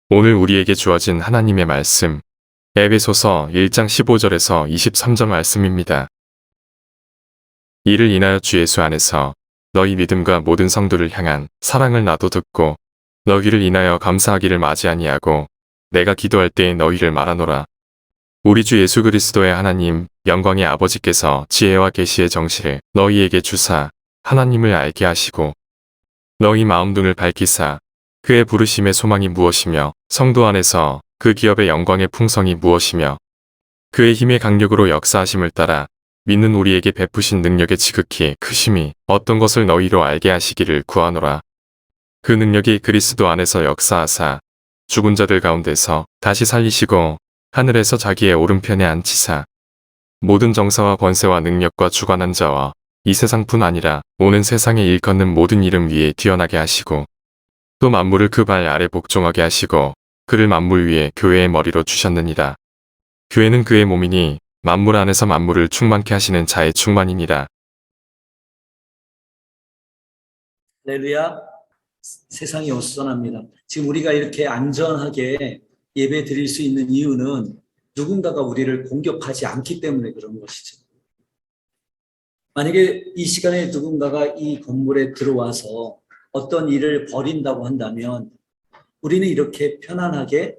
오늘 우리에게 주어진 하나님의 말씀, 에베소서 1장 15절에서 23절 말씀입니다. 이를 인하여 주 예수 안에서 너희 믿음과 모든 성도를 향한 사랑을 나도 듣고 너희를 인하여 감사하기를 마지 아니하고 내가 기도할 때에 너희를 말하노라. 우리 주 예수 그리스도의 하나님 영광의 아버지께서 지혜와 계시의 정실을 너희에게 주사 하나님을 알게 하시고 너희 마음등을 밝히사 그의 부르심의 소망이 무엇이며 성도 안에서 그 기업의 영광의 풍성이 무엇이며 그의 힘의 강력으로 역사하심을 따라 믿는 우리에게 베푸신 능력의 지극히 크심이 어떤 것을 너희로 알게 하시기를 구하노라. 그 능력이 그리스도 안에서 역사하사 죽은 자들 가운데서 다시 살리시고 하늘에서 자기의 오른편에 앉히사 모든 정사와 권세와 능력과 주관한 자와 이 세상뿐 아니라 오는 세상에 일컫는 모든 이름 위에 뛰어나게 하시고 또 만물을 그 발 아래 복종하게 하시고 그를 만물 위에 교회의 머리로 주셨느니라. 교회는 그의 몸이니 만물 안에서 만물을 충만케 하시는 자의 충만이니라. 할렐루야. 세상이 어수선합니다. 지금 우리가 이렇게 안전하게 예배 드릴 수 있는 이유는 누군가가 우리를 공격하지 않기 때문에 그런 것이죠. 만약에 이 시간에 누군가가 이 건물에 들어와서 어떤 일을 벌인다고 한다면 우리는 이렇게 편안하게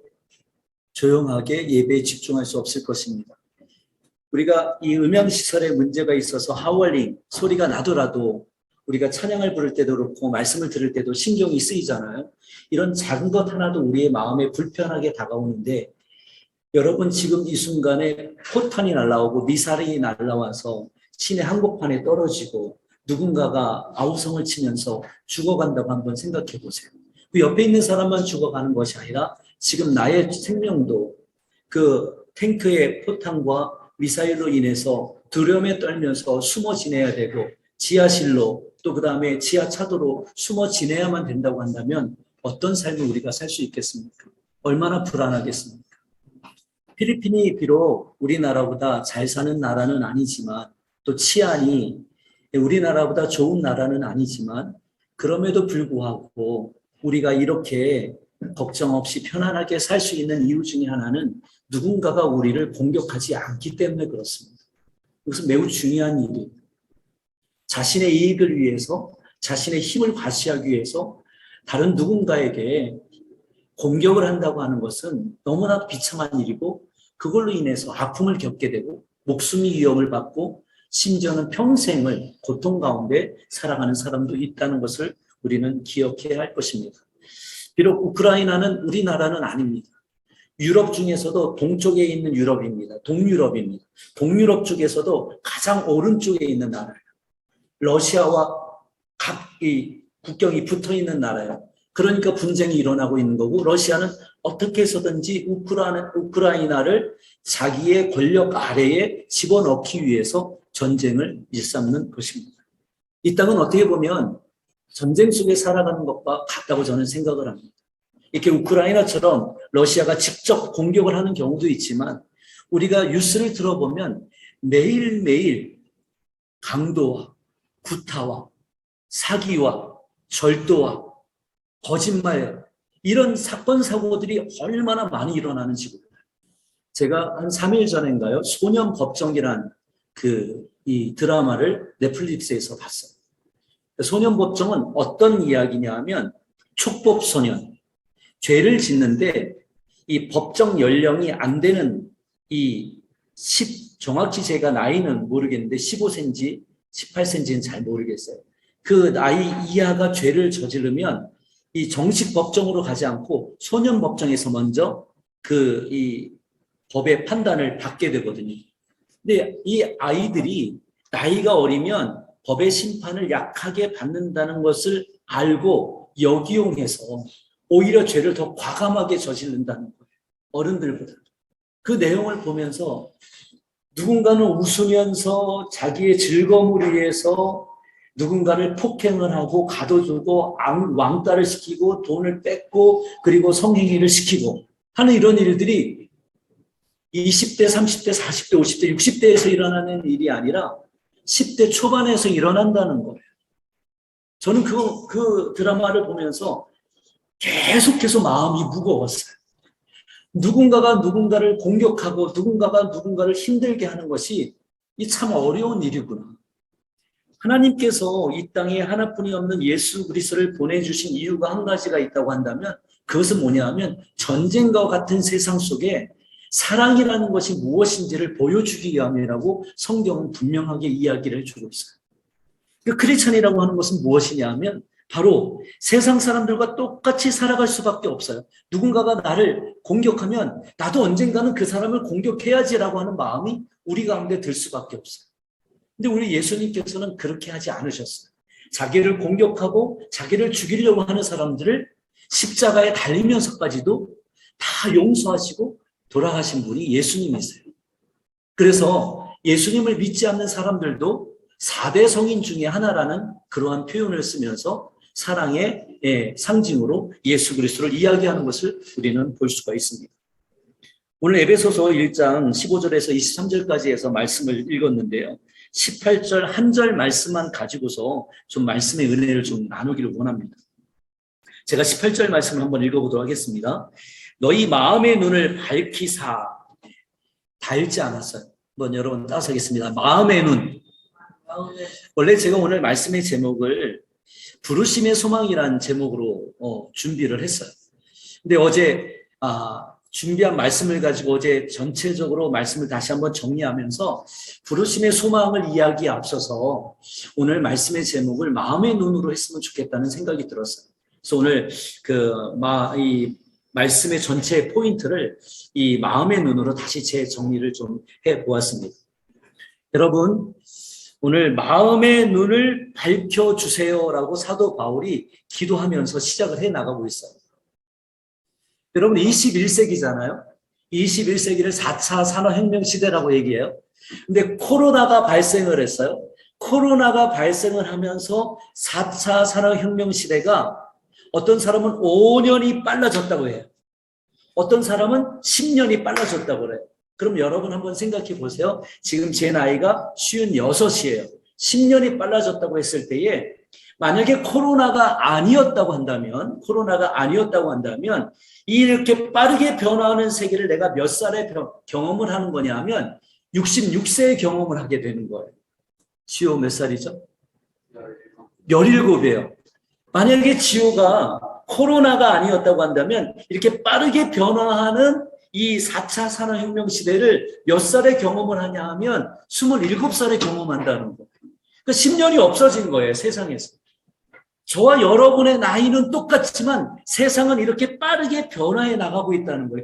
조용하게 예배에 집중할 수 없을 것입니다. 우리가 이 음향시설에 문제가 있어서 하월링 소리가 나더라도 우리가 찬양을 부를 때도 그렇고 말씀을 들을 때도 신경이 쓰이잖아요. 이런 작은 것 하나도 우리의 마음에 불편하게 다가오는데 여러분 지금 이 순간에 포탄이 날아오고 미사일이 날아와서 시내 한복판에 떨어지고 누군가가 아우성을 치면서 죽어간다고 한번 생각해 보세요. 그 옆에 있는 사람만 죽어가는 것이 아니라 지금 나의 생명도 그 탱크의 포탄과 미사일로 인해서 두려움에 떨면서 숨어 지내야 되고 지하실로 또 그 다음에 지하차도로 숨어 지내야만 된다고 한다면 어떤 삶을 우리가 살 수 있겠습니까? 얼마나 불안하겠습니까? 필리핀이 비록 우리나라보다 잘 사는 나라는 아니지만 또 치안이 우리나라보다 좋은 나라는 아니지만 그럼에도 불구하고 우리가 이렇게 걱정 없이 편안하게 살 수 있는 이유 중에 하나는 누군가가 우리를 공격하지 않기 때문에 그렇습니다. 이것은 매우 중요한 일이에요. 자신의 이익을 위해서 자신의 힘을 과시하기 위해서 다른 누군가에게 공격을 한다고 하는 것은 너무나 비참한 일이고 그걸로 인해서 아픔을 겪게 되고 목숨이 위험을 받고 심지어는 평생을 고통 가운데 살아가는 사람도 있다는 것을 우리는 기억해야 할 것입니다. 비록 우크라이나는 우리나라는 아닙니다. 유럽 중에서도 동쪽에 있는 유럽입니다. 동유럽입니다. 동유럽 쪽에서도 가장 오른쪽에 있는 나라예요. 러시아와 각이 국경이 붙어 있는 나라예요. 그러니까 분쟁이 일어나고 있는 거고 러시아는 어떻게 해서든지 우크라이나를 자기의 권력 아래에 집어넣기 위해서 전쟁을 일삼는 것입니다. 이 땅은 어떻게 보면 전쟁 속에 살아가는 것과 같다고 저는 생각을 합니다. 이렇게 우크라이나처럼 러시아가 직접 공격을 하는 경우도 있지만 우리가 뉴스를 들어보면 매일매일 강도와 구타와 사기와 절도와 거짓말 이런 사건 사고들이 얼마나 많이 일어나는지 몰라요. 제가 한 3일 전인가요? 소년법정이란 이 드라마를 넷플릭스에서 봤어요. 소년법정은 어떤 이야기냐 하면 촉법소년 죄를 짓는데 이 법정 연령이 안 되는 정확히 제가 나이는 모르겠는데 15cm 18cm는 잘 모르겠어요. 그 나이 이하가 죄를 저지르면 이 정식 법정으로 가지 않고 소년 법정에서 먼저 이 법의 판단을 받게 되거든요. 근데 이 아이들이 나이가 어리면 법의 심판을 약하게 받는다는 것을 알고 역이용해서 오히려 죄를 더 과감하게 저지른다는 거예요. 어른들보다. 그 내용을 보면서 누군가는 웃으면서 자기의 즐거움을 위해서 누군가를 폭행을 하고 가둬두고 왕따를 시키고 돈을 뺏고 그리고 성행위를 시키고 하는 이런 일들이 20대, 30대, 40대, 50대, 60대에서 일어나는 일이 아니라 10대 초반에서 일어난다는 거예요. 저는 그 드라마를 보면서 계속해서 마음이 무거웠어요. 누군가가 누군가를 공격하고 누군가가 누군가를 힘들게 하는 것이 이 참 어려운 일이구나. 하나님께서 이 땅에 하나뿐이 없는 예수 그리스도를 보내주신 이유가 한 가지가 있다고 한다면 그것은 뭐냐 하면 전쟁과 같은 세상 속에 사랑이라는 것이 무엇인지를 보여주기 위함이라고 성경은 분명하게 이야기를 해주고 있어요. 그 크리스천이라고 하는 것은 무엇이냐 하면 바로 세상 사람들과 똑같이 살아갈 수밖에 없어요. 누군가가 나를 공격하면 나도 언젠가는 그 사람을 공격해야지라고 하는 마음이 우리 가운데 들 수밖에 없어요. 근데 우리 예수님께서는 그렇게 하지 않으셨어요. 자기를 공격하고 자기를 죽이려고 하는 사람들을 십자가에 달리면서까지도 다 용서하시고 돌아가신 분이 예수님이세요. 그래서 예수님을 믿지 않는 사람들도 4대 성인 중에 하나라는 그러한 표현을 쓰면서 사랑의 상징으로 예수 그리스도를 이야기하는 것을 우리는 볼 수가 있습니다. 오늘 에베소서 1장 15절에서 23절까지 해서 말씀을 읽었는데요. 18절 한 절 말씀만 가지고서 좀 말씀의 은혜를 좀 나누기를 원합니다. 제가 18절 말씀을 한번 읽어보도록 하겠습니다. 너희 마음의 눈을 밝히사. 달지 않았어요. 한번 여러분 따라하겠습니다. 마음의 눈. 원래 제가 오늘 말씀의 제목을 부르심의 소망이라는 제목으로 준비를 했어요. 근데 어제 준비한 말씀을 가지고 어제 전체적으로 말씀을 다시 한번 정리하면서 부르심의 소망을 이야기에 앞서서 오늘 말씀의 제목을 마음의 눈으로 했으면 좋겠다는 생각이 들었어요. 그래서 오늘 이 말씀의 전체 포인트를 이 마음의 눈으로 다시 재정리를 좀 해보았습니다. 여러분, 오늘 마음의 눈을 밝혀주세요라고 사도 바울이 기도하면서 시작을 해나가고 있어요. 여러분 21세기잖아요. 21세기를 4차 산업혁명 시대라고 얘기해요. 근데 코로나가 발생을 했어요. 코로나가 발생을 하면서 4차 산업혁명 시대가 어떤 사람은 5년이 빨라졌다고 해요. 어떤 사람은 10년이 빨라졌다고 그래요. 그럼 여러분 한번 생각해 보세요. 지금 제 나이가 56이에요. 10년이 빨라졌다고 했을 때에 만약에 코로나가 아니었다고 한다면 이렇게 빠르게 변화하는 세계를 내가 몇 살에 경험을 하는 거냐 하면 66세에 경험을 하게 되는 거예요. 지호 몇 살이죠? 17이에요. 만약에 지호가 코로나가 아니었다고 한다면 이렇게 빠르게 변화하는 이 4차 산업혁명 시대를 몇 살에 경험을 하냐 하면 27살에 경험한다는 거예요. 그러니까 10년이 없어진 거예요, 세상에서. 저와 여러분의 나이는 똑같지만 세상은 이렇게 빠르게 변화해 나가고 있다는 거예요.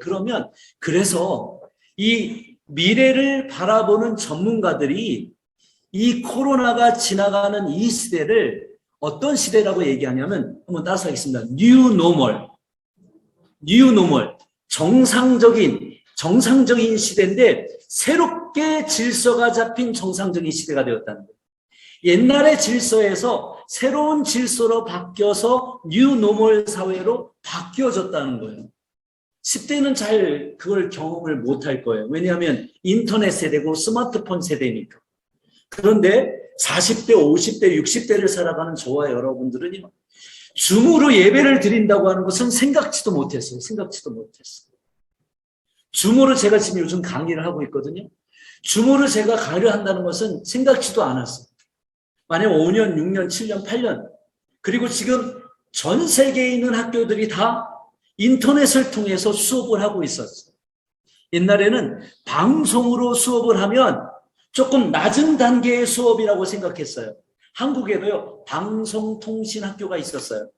그래서 이 미래를 바라보는 전문가들이 이 코로나가 지나가는 이 시대를 어떤 시대라고 얘기하냐면 한번 따라서 하겠습니다. New Normal. 정상적인 시대인데 새롭게 질서가 잡힌 정상적인 시대가 되었다는 거예요. 옛날의 질서에서 새로운 질서로 바뀌어서 뉴 노멀 사회로 바뀌어졌다는 거예요. 10대는 잘 그걸 경험을 못할 거예요. 왜냐하면 인터넷 세대고 스마트폰 세대니까. 그런데 40대, 50대, 60대를 살아가는 저와 여러분들은 줌으로 예배를 드린다고 하는 것은 생각지도 못했어요. 줌으로 제가 지금 요즘 강의를 하고 있거든요. 줌으로 제가 강의를 한다는 것은 생각지도 않았어요. 만약 5년, 6년, 7년, 8년 그리고 지금 전 세계에 있는 학교들이 다 인터넷을 통해서 수업을 하고 있었어요. 옛날에는 방송으로 수업을 하면 조금 낮은 단계의 수업이라고 생각했어요. 한국에도요, 방송통신학교가 있었어요.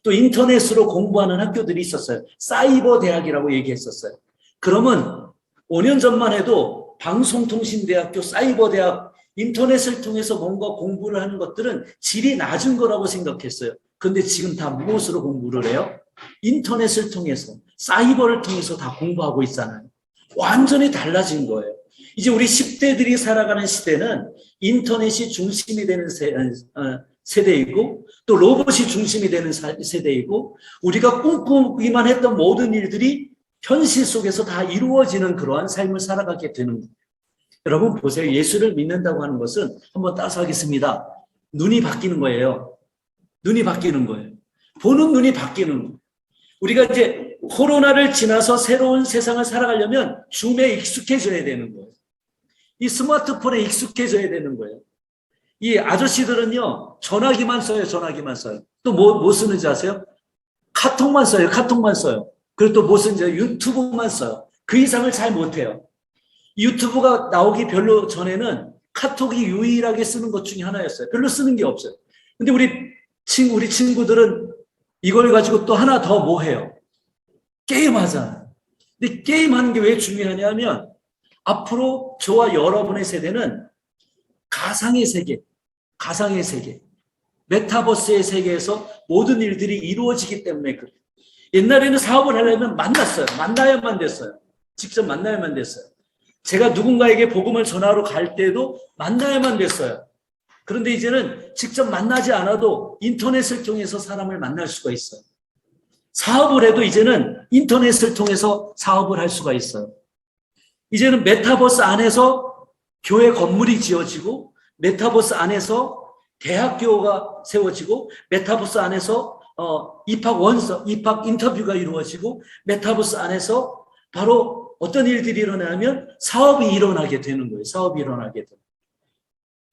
또 인터넷으로 공부하는 학교들이 있었어요. 사이버 대학이라고 얘기했었어요. 그러면 5년 전만 해도 방송통신대학교, 사이버대학, 인터넷을 통해서 뭔가 공부를 하는 것들은 질이 낮은 거라고 생각했어요. 그런데 지금 다 무엇으로 공부를 해요? 인터넷을 통해서, 사이버를 통해서 다 공부하고 있잖아요. 완전히 달라진 거예요. 이제 우리 10대들이 살아가는 시대는 인터넷이 중심이 되는 세대이고 또 로봇이 중심이 되는 세대이고 우리가 꿈꾸기만 했던 모든 일들이 현실 속에서 다 이루어지는 그러한 삶을 살아가게 되는 거예요. 여러분 보세요. 예수를 믿는다고 하는 것은 한번 따서 하겠습니다. 눈이 바뀌는 거예요. 눈이 바뀌는 거예요. 보는 눈이 바뀌는 거예요. 우리가 이제 코로나를 지나서 새로운 세상을 살아가려면 줌에 익숙해져야 되는 거예요. 이 스마트폰에 익숙해져야 되는 거예요. 이 아저씨들은요, 전화기만 써요, 전화기만 써요. 또 뭐 쓰는지 아세요? 카톡만 써요, 카톡만 써요. 그리고 또 뭐 쓰는지 유튜브만 써요. 그 이상을 잘 못해요. 유튜브가 나오기 별로 전에는 카톡이 유일하게 쓰는 것 중에 하나였어요. 별로 쓰는 게 없어요. 근데 우리 친구들은 이걸 가지고 또 하나 더 뭐 해요? 게임하잖아요. 근데 게임하는 게 왜 중요하냐면 앞으로 저와 여러분의 세대는 가상의 세계, 메타버스의 세계에서 모든 일들이 이루어지기 때문에 그래요. 옛날에는 사업을 하려면 만나야만 됐어요. 직접 만나야만 됐어요. 제가 누군가에게 복음을 전하러 갈 때도 만나야만 됐어요. 그런데 이제는 직접 만나지 않아도 인터넷을 통해서 사람을 만날 수가 있어요. 사업을 해도 이제는 인터넷을 통해서 사업을 할 수가 있어요. 이제는 메타버스 안에서 교회 건물이 지어지고, 메타버스 안에서 대학교가 세워지고, 메타버스 안에서 입학 인터뷰가 이루어지고, 메타버스 안에서 바로 어떤 일들이 일어나면 사업이 일어나게 되는 거예요. 사업이 일어나게 돼요.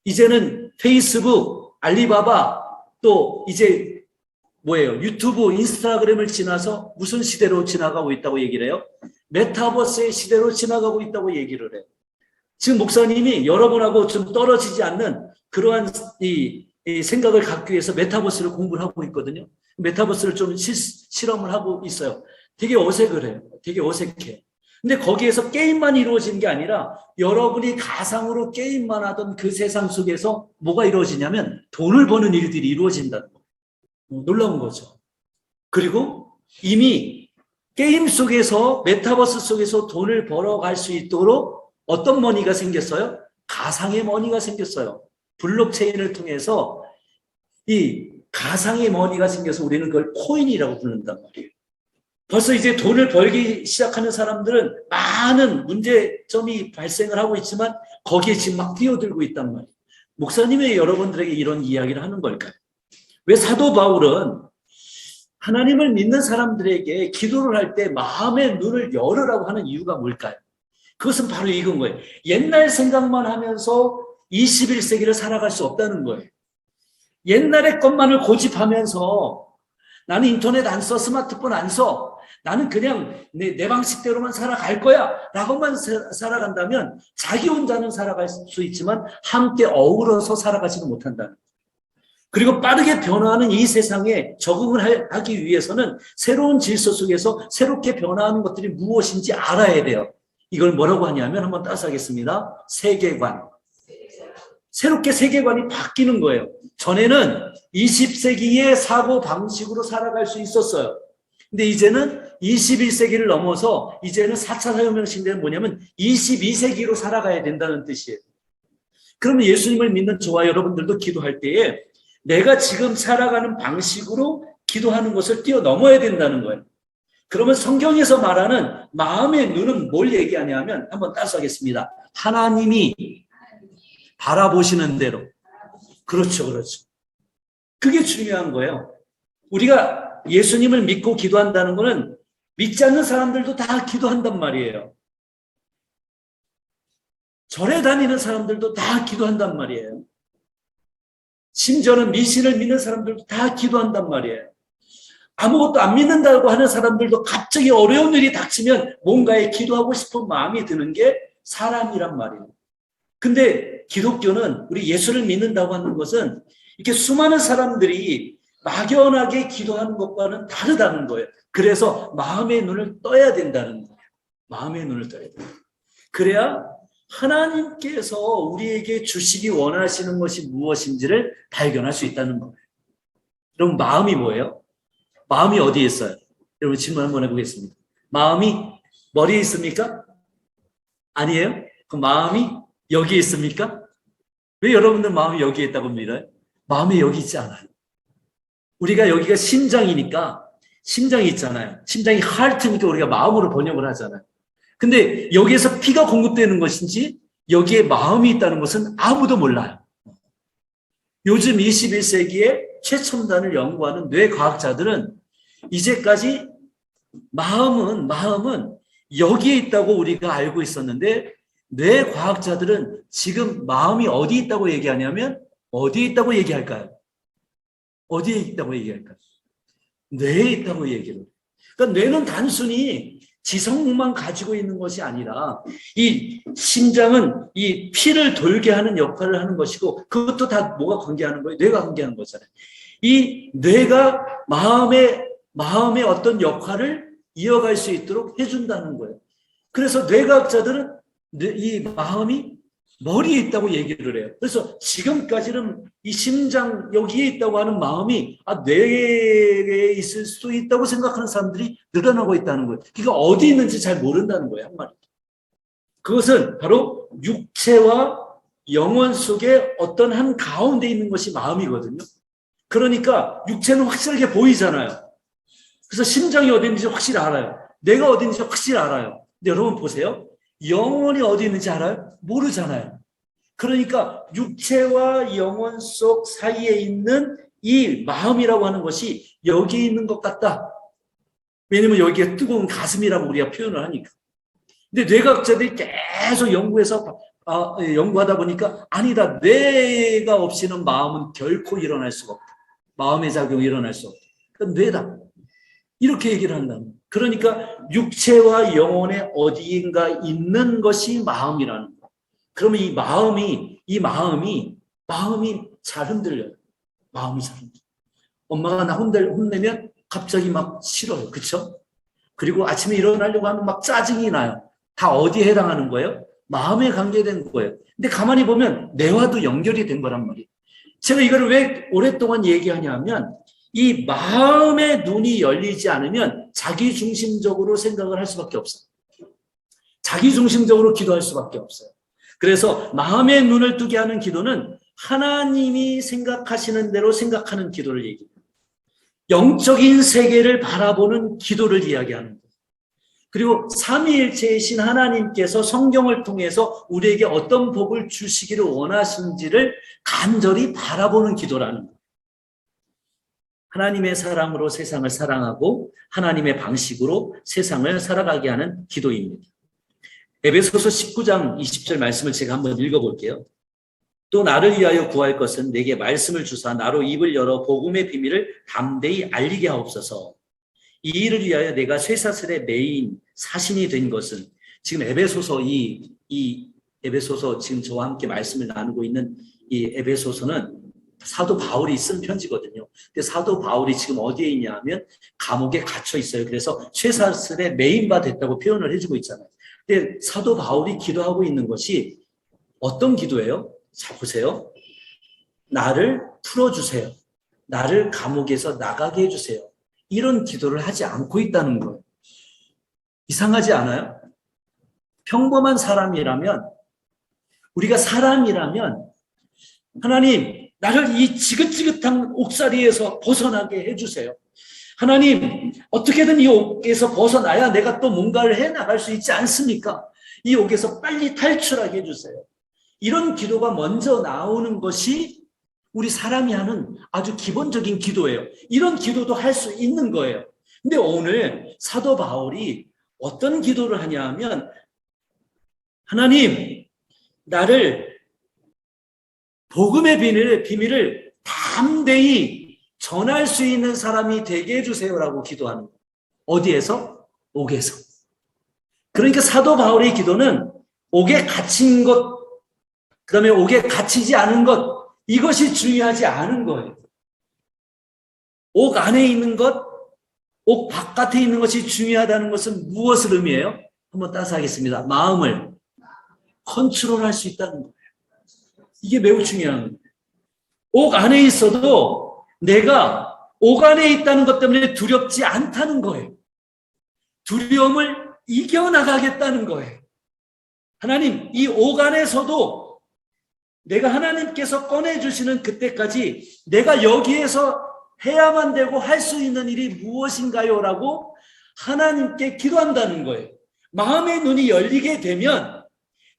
이제는 페이스북, 알리바바, 또 이제 유튜브, 인스타그램을 지나서 무슨 시대로 지나가고 있다고 얘기를 해요? 메타버스의 시대로 지나가고 있다고 얘기를 해요. 지금 목사님이 여러분하고 좀 떨어지지 않는 그러한 이 생각을 갖기 위해서 메타버스를 공부를 하고 있거든요. 메타버스를 좀 실험을 하고 있어요. 되게 어색을 해요. 되게 어색해. 근데 거기에서 게임만 이루어지는 게 아니라 여러분이 가상으로 게임만 하던 그 세상 속에서 뭐가 이루어지냐면 돈을 버는 일들이 이루어진다는 거예요. 놀라운 거죠. 그리고 이미 게임 속에서, 메타버스 속에서 돈을 벌어갈 수 있도록 어떤 머니가 생겼어요? 가상의 머니가 생겼어요. 블록체인을 통해서 이 가상의 머니가 생겨서 우리는 그걸 코인이라고 부른단 말이에요. 벌써 이제 돈을 벌기 시작하는 사람들은 많은 문제점이 발생을 하고 있지만 거기에 지금 막 뛰어들고 있단 말이에요. 목사님이 왜 여러분들에게 이런 이야기를 하는 걸까요? 왜 사도 바울은 하나님을 믿는 사람들에게 기도를 할 때 마음의 눈을 열으라고 하는 이유가 뭘까요? 그것은 바로 이건 거예요. 옛날 생각만 하면서 21세기를 살아갈 수 없다는 거예요. 옛날의 것만을 고집하면서 나는 인터넷 안 써, 스마트폰 안 써, 나는 그냥 내 방식대로만 살아갈 거야 라고만 살아간다면 자기 혼자는 살아갈 수 있지만 함께 어우러서 살아가지는 못한다는 거예요. 그리고 빠르게 변화하는 이 세상에 적응을 하기 위해서는 새로운 질서 속에서 새롭게 변화하는 것들이 무엇인지 알아야 돼요. 이걸 뭐라고 하냐면 한번 따서 하겠습니다. 세계관. 새롭게 세계관이 바뀌는 거예요. 전에는 20세기의 사고 방식으로 살아갈 수 있었어요. 근데 이제는 21세기를 넘어서 이제는 4차 산업혁명 시대는 뭐냐면 22세기로 살아가야 된다는 뜻이에요. 그러면 예수님을 믿는 저와 여러분들도 기도할 때에 내가 지금 살아가는 방식으로 기도하는 것을 뛰어넘어야 된다는 거예요. 그러면 성경에서 말하는 마음의 눈은 뭘 얘기하냐면 한번 따서 하겠습니다. 하나님이 바라보시는 대로. 그렇죠. 그게 중요한 거예요. 우리가 예수님을 믿고 기도한다는 것은 믿지 않는 사람들도 다 기도한단 말이에요. 절에 다니는 사람들도 다 기도한단 말이에요. 심지어는 미신을 믿는 사람들도 다 기도한단 말이에요. 아무것도 안 믿는다고 하는 사람들도 갑자기 어려운 일이 닥치면 뭔가에 기도하고 싶은 마음이 드는 게 사람이란 말이에요. 근데 기독교는 우리 예수를 믿는다고 하는 것은 이렇게 수많은 사람들이 막연하게 기도하는 것과는 다르다는 거예요. 그래서 마음의 눈을 떠야 된다는 거예요. 마음의 눈을 떠야 돼요. 그래야 하나님께서 우리에게 주시기 원하시는 것이 무엇인지를 발견할 수 있다는 거예요. 그럼 마음이 뭐예요? 마음이 어디에 있어요? 여러분 질문 한번 해보겠습니다. 마음이 머리에 있습니까? 아니에요? 그 마음이 여기에 있습니까? 왜 여러분들 마음이 여기에 있다고 믿어요? 마음이 여기 있지 않아요. 우리가 여기가 심장이니까 심장이 있잖아요. 심장이 하트니까 우리가 마음으로 번역을 하잖아요. 근데 여기에서 피가 공급되는 것인지 여기에 마음이 있다는 것은 아무도 몰라요. 요즘 21세기에 최첨단을 연구하는 뇌과학자들은 이제까지 마음은 여기에 있다고 우리가 알고 있었는데 뇌과학자들은 지금 마음이 어디 있다고 얘기하냐면 어디에 있다고 얘기할까요? 어디에 있다고 얘기할까요? 뇌에 있다고 얘기를. 그러니까 뇌는 단순히 지성만 가지고 있는 것이 아니라 이 심장은 이 피를 돌게 하는 역할을 하는 것이고 그것도 다 뭐가 관계하는 거예요? 뇌가 관계하는 거잖아요. 이 뇌가 마음의 어떤 역할을 이어갈 수 있도록 해준다는 거예요. 그래서 뇌과학자들은 이 마음이 머리에 있다고 얘기를 해요. 그래서 지금까지는 이 심장 여기에 있다고 하는 마음이 뇌에 있을 수도 있다고 생각하는 사람들이 늘어나고 있다는 거예요. 그러니까 어디 있는지 잘 모른다는 거예요. 한마디로. 그것은 바로 육체와 영혼 속에 어떤 한 가운데 있는 것이 마음이거든요. 그러니까 육체는 확실하게 보이잖아요. 그래서 심장이 어디 있는지 확실히 알아요. 뇌가 어디 있는지 확실히 알아요. 근데 여러분 보세요. 영혼이 어디 있는지 알아요? 모르잖아요. 그러니까 육체와 영혼 속 사이에 있는 이 마음이라고 하는 것이 여기에 있는 것 같다. 왜냐면 여기에 뜨거운 가슴이라고 우리가 표현을 하니까. 근데 뇌과학자들이 계속 연구하다 보니까 아니다. 뇌가 없이는 마음은 결코 일어날 수가 없다. 마음의 작용이 일어날 수 없다. 그건 뇌다. 이렇게 얘기를 한다는 거예요. 그러니까 육체와 영혼의 어디인가 있는 것이 마음이라는 거예요. 그러면 이 마음이 잘 흔들려요. 마음이 잘 흔들려요. 엄마가 나 혼내면 갑자기 막 싫어요. 그렇죠? 그리고 아침에 일어나려고 하면 막 짜증이 나요. 다 어디에 해당하는 거예요? 마음에 관계된 거예요. 근데 가만히 보면 뇌와도 연결이 된 거란 말이에요. 제가 이걸 왜 오랫동안 얘기하냐면 이 마음의 눈이 열리지 않으면 자기중심적으로 생각을 할 수밖에 없어요. 자기중심적으로 기도할 수밖에 없어요. 그래서 마음의 눈을 뜨게 하는 기도는 하나님이 생각하시는 대로 생각하는 기도를 얘기해요. 영적인 세계를 바라보는 기도를 이야기하는 거예요. 그리고 삼위일체이신 하나님께서 성경을 통해서 우리에게 어떤 복을 주시기를 원하신지를 간절히 바라보는 기도라는 거예요. 하나님의 사랑으로 세상을 사랑하고 하나님의 방식으로 세상을 살아가게 하는 기도입니다. 에베소서 19장 20절 말씀을 제가 한번 읽어볼게요. 또 나를 위하여 구할 것은 내게 말씀을 주사 나로 입을 열어 복음의 비밀을 담대히 알리게 하옵소서. 이 일을 위하여 내가 쇠사슬의 메인 사신이 된 것은 지금 에베소서 이 에베소서 지금 저와 함께 말씀을 나누고 있는 이 에베소서는 사도 바울이 쓴 편지거든요. 근데 사도 바울이 지금 어디에 있냐 하면 감옥에 갇혀 있어요. 그래서 쇠사슬의 메인바 됐다고 표현을 해주고 있잖아요. 근데 사도 바울이 기도하고 있는 것이 어떤 기도예요? 자, 보세요. 나를 풀어주세요. 나를 감옥에서 나가게 해주세요. 이런 기도를 하지 않고 있다는 거예요. 이상하지 않아요? 평범한 사람이라면, 우리가 사람이라면, 하나님, 나를 이 지긋지긋한 옥살이에서 벗어나게 해주세요. 하나님, 어떻게든 이 옥에서 벗어나야 내가 또 뭔가를 해나갈 수 있지 않습니까? 이 옥에서 빨리 탈출하게 해주세요. 이런 기도가 먼저 나오는 것이 우리 사람이 하는 아주 기본적인 기도예요. 이런 기도도 할 수 있는 거예요. 근데 오늘 사도 바울이 어떤 기도를 하냐 하면, 하나님, 나를 복음의 비밀을 담대히 전할 수 있는 사람이 되게 해주세요라고 기도하는 거예요. 어디에서? 옥에서. 그러니까 사도 바울의 기도는 옥에 갇힌 것, 그 다음에 옥에 갇히지 않은 것, 이것이 중요하지 않은 거예요. 옥 안에 있는 것, 옥 바깥에 있는 것이 중요하다는 것은 무엇을 의미해요? 한번 따서 하겠습니다. 마음을 컨트롤할 수 있다는 거예요. 이게 매우 중요한 거예요. 옥 안에 있어도 내가 옥 안에 있다는 것 때문에 두렵지 않다는 거예요. 두려움을 이겨나가겠다는 거예요. 하나님, 이 옥 안에서도 내가 하나님께서 꺼내주시는 그때까지 내가 여기에서 해야만 되고 할 수 있는 일이 무엇인가요? 라고 하나님께 기도한다는 거예요. 마음의 눈이 열리게 되면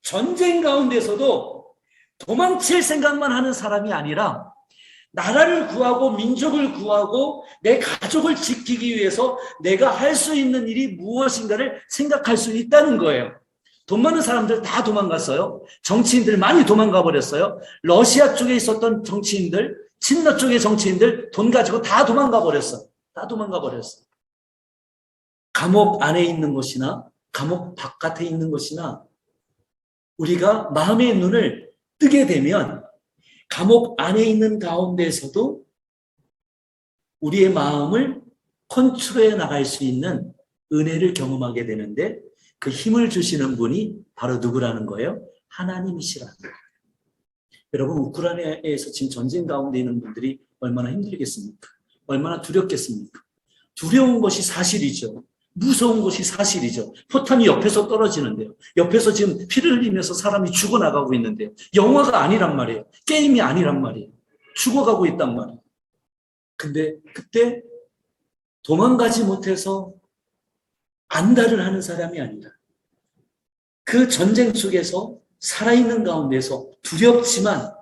전쟁 가운데서도 도망칠 생각만 하는 사람이 아니라 나라를 구하고 민족을 구하고 내 가족을 지키기 위해서 내가 할 수 있는 일이 무엇인가를 생각할 수 있다는 거예요. 돈 많은 사람들 다 도망갔어요. 정치인들 많이 도망가 버렸어요. 러시아 쪽에 있었던 정치인들, 친러 쪽의 정치인들 돈 가지고 다 도망가 버렸어. 다 도망가 버렸어. 감옥 안에 있는 것이나 감옥 바깥에 있는 것이나 우리가 마음의 눈을 뜨게 되면 감옥 안에 있는 가운데에서도 우리의 마음을 컨트롤해 나갈 수 있는 은혜를 경험하게 되는데 그 힘을 주시는 분이 바로 누구라는 거예요? 하나님이시라는 거예요. 여러분, 우크라이나에서 지금 전쟁 가운데 있는 분들이 얼마나 힘들겠습니까? 얼마나 두렵겠습니까? 두려운 것이 사실이죠. 무서운 것이 사실이죠. 포탄이 옆에서 떨어지는데요. 옆에서 지금 피를 흘리면서 사람이 죽어나가고 있는데요. 영화가 아니란 말이에요. 게임이 아니란 말이에요. 죽어가고 있단 말이에요. 근데 그때 도망가지 못해서 안달을 하는 사람이 아니라 그 전쟁 속에서 살아있는 가운데서 두렵지만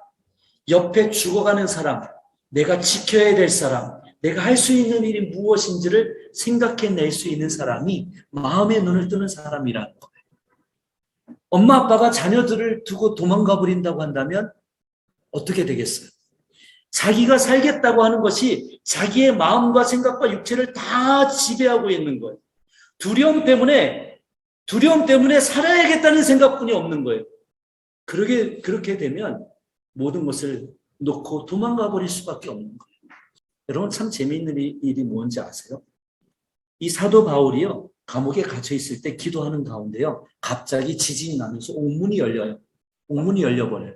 옆에 죽어가는 사람, 내가 지켜야 될 사람, 내가 할 수 있는 일이 무엇인지를 생각해낼 수 있는 사람이 마음의 눈을 뜨는 사람이라는 거예요. 엄마 아빠가 자녀들을 두고 도망가 버린다고 한다면 어떻게 되겠어요? 자기가 살겠다고 하는 것이 자기의 마음과 생각과 육체를 다 지배하고 있는 거예요. 두려움 때문에 살아야겠다는 생각뿐이 없는 거예요. 그렇게 되면 모든 것을 놓고 도망가 버릴 수밖에 없는 거예요. 여러분, 참 재미있는 일이 뭔지 아세요? 이 사도 바울이요, 감옥에 갇혀 있을 때 기도하는 가운데요, 갑자기 지진이 나면서 옥문이 열려요. 옥문이 열려버려요.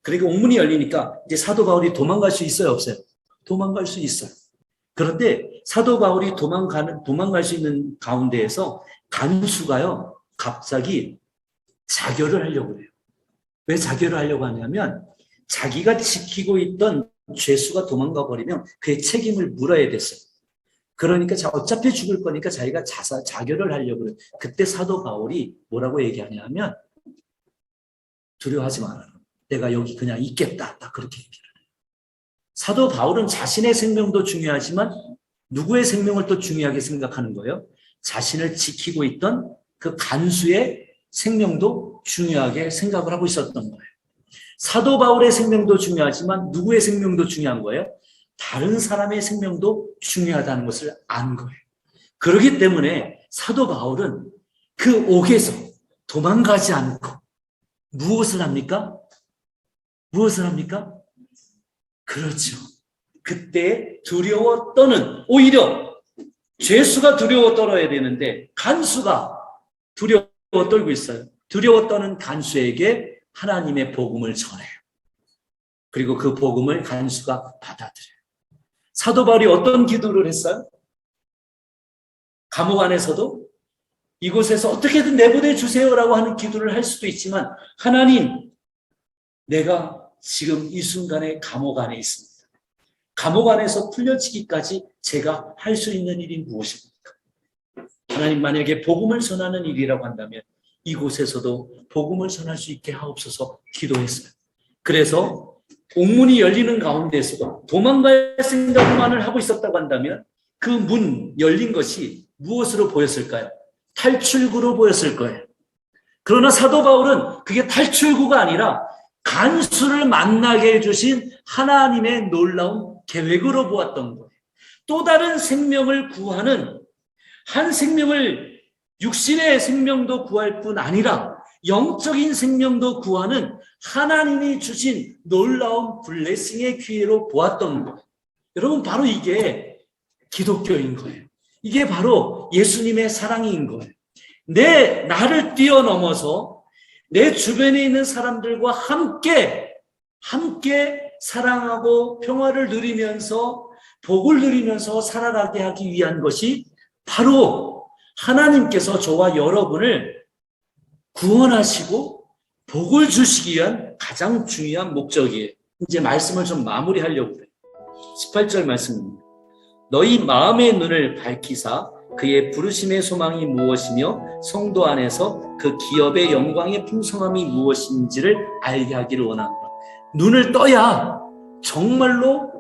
그리고 옥문이 열리니까 이제 사도 바울이 도망갈 수 있어요, 없어요? 도망갈 수 있어요. 그런데 사도 바울이 도망갈 수 있는 가운데에서 간수가요, 갑자기 자결을 하려고 해요. 왜 자결을 하려고 하냐면 자기가 지키고 있던 죄수가 도망가 버리면 그의 책임을 물어야 됐어요. 그러니까 어차피 죽을 거니까 자기가 자결을 하려고 해요. 그때 사도 바울이 뭐라고 얘기하냐면 두려워하지 마라. 내가 여기 그냥 있겠다. 딱 그렇게 얘기해요. 사도 바울은 자신의 생명도 중요하지만 누구의 생명을 또 중요하게 생각하는 거예요? 자신을 지키고 있던 그 간수의 생명도 중요하게 생각을 하고 있었던 거예요. 사도 바울의 생명도 중요하지만 누구의 생명도 중요한 거예요? 다른 사람의 생명도 중요하다는 것을 안 거예요. 그렇기 때문에 사도 바울은 그 옥에서 도망가지 않고 무엇을 합니까? 무엇을 합니까? 그렇죠. 그때 두려워 떠는, 오히려 죄수가 두려워 떨어야 되는데 간수가 두려워 떨고 있어요. 두려워 떠는 간수에게 하나님의 복음을 전해요. 그리고 그 복음을 간수가 받아들여요. 사도 바울이 어떤 기도를 했어요? 감옥 안에서도 이곳에서 어떻게든 내보내 주세요라고 하는 기도를 할 수도 있지만, 하나님, 내가 지금 이 순간에 감옥 안에 있습니다. 감옥 안에서 풀려지기까지 제가 할 수 있는 일이 무엇입니까? 하나님, 만약에 복음을 전하는 일이라고 한다면 이곳에서도 복음을 전할 수 있게 하옵소서 기도했어요. 그래서 옥문이 열리는 가운데에서도 도망갈 생각만을 하고 있었다고 한다면 그 문 열린 것이 무엇으로 보였을까요? 탈출구로 보였을 거예요. 그러나 사도 바울은 그게 탈출구가 아니라 간수를 만나게 해주신 하나님의 놀라운 계획으로 보았던 거예요. 또 다른 생명을 구하는, 한 생명을, 육신의 생명도 구할 뿐 아니라 영적인 생명도 구하는 하나님이 주신 놀라운 블레싱의 기회로 보았던 거예요. 여러분, 바로 이게 기독교인 거예요. 이게 바로 예수님의 사랑인 거예요. 나를 뛰어넘어서 내 주변에 있는 사람들과 함께 사랑하고 평화를 누리면서 복을 누리면서 살아가게 하기 위한 것이 바로 하나님께서 저와 여러분을 구원하시고 복을 주시기 위한 가장 중요한 목적이에요. 이제 말씀을 좀 마무리하려고 해요. 18절 말씀입니다. 너희 마음의 눈을 밝히사 그의 부르심의 소망이 무엇이며 성도 안에서 그 기업의 영광의 풍성함이 무엇인지를 알게 하기를 원합니다. 눈을 떠야 정말로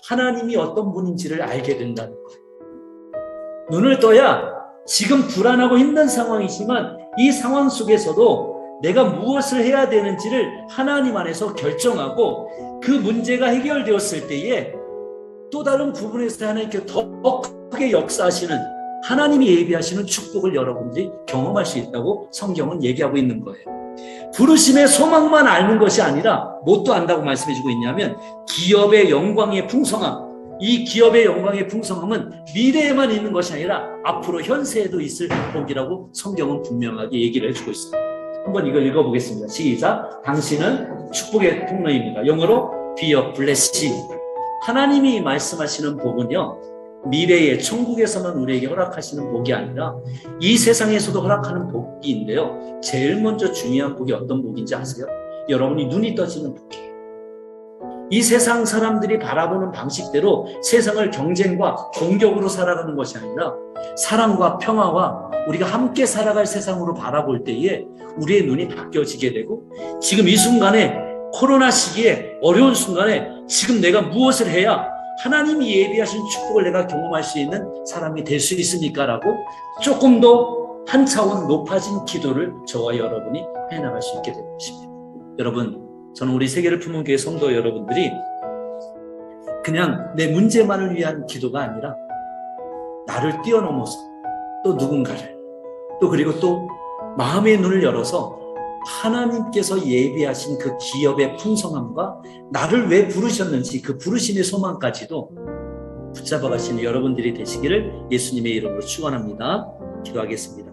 하나님이 어떤 분인지를 알게 된다는 거예요. 눈을 떠야 지금 불안하고 힘든 상황이지만 이 상황 속에서도 내가 무엇을 해야 되는지를 하나님 안에서 결정하고 그 문제가 해결되었을 때에 또 다른 부분에서 하나님께 더 크게 역사하시는 하나님이 예비하시는 축복을 여러분들이 경험할 수 있다고 성경은 얘기하고 있는 거예요. 부르심의 소망만 알는 것이 아니라 뭣도 안다고 말씀해 주고 있냐면 기업의 영광의 풍성함, 이 기업의 영광의 풍성함은 미래에만 있는 것이 아니라 앞으로 현세에도 있을 복이라고 성경은 분명하게 얘기를 해주고 있습니다. 한번 이걸 읽어보겠습니다. 시작. 당신은 축복의 통로입니다. 영어로 be a blessing. 하나님이 말씀하시는 복은요, 미래의 천국에서만 우리에게 허락하시는 복이 아니라 이 세상에서도 허락하는 복인데요, 제일 먼저 중요한 복이 어떤 복인지 아세요? 여러분이 눈이 떠지는 복이에요. 이 세상 사람들이 바라보는 방식대로 세상을 경쟁과 공격으로 살아가는 것이 아니라 사랑과 평화와 우리가 함께 살아갈 세상으로 바라볼 때에 우리의 눈이 바뀌어지게 되고, 지금 이 순간에 코로나 시기에 어려운 순간에 지금 내가 무엇을 해야 하나님이 예비하신 축복을 내가 경험할 수 있는 사람이 될 수 있습니까? 라고 조금 더 한 차원 높아진 기도를 저와 여러분이 해나갈 수 있게 될 것입니다. 여러분, 저는 우리 세계를 품은 교회 성도 여러분들이 그냥 내 문제만을 위한 기도가 아니라 나를 뛰어넘어서 또 누군가를 그리고 또 마음의 눈을 열어서 하나님께서 예비하신 그 기업의 풍성함과 나를 왜 부르셨는지 그 부르심의 소망까지도 붙잡아 가시는 여러분들이 되시기를 예수님의 이름으로 축원합니다. 기도하겠습니다.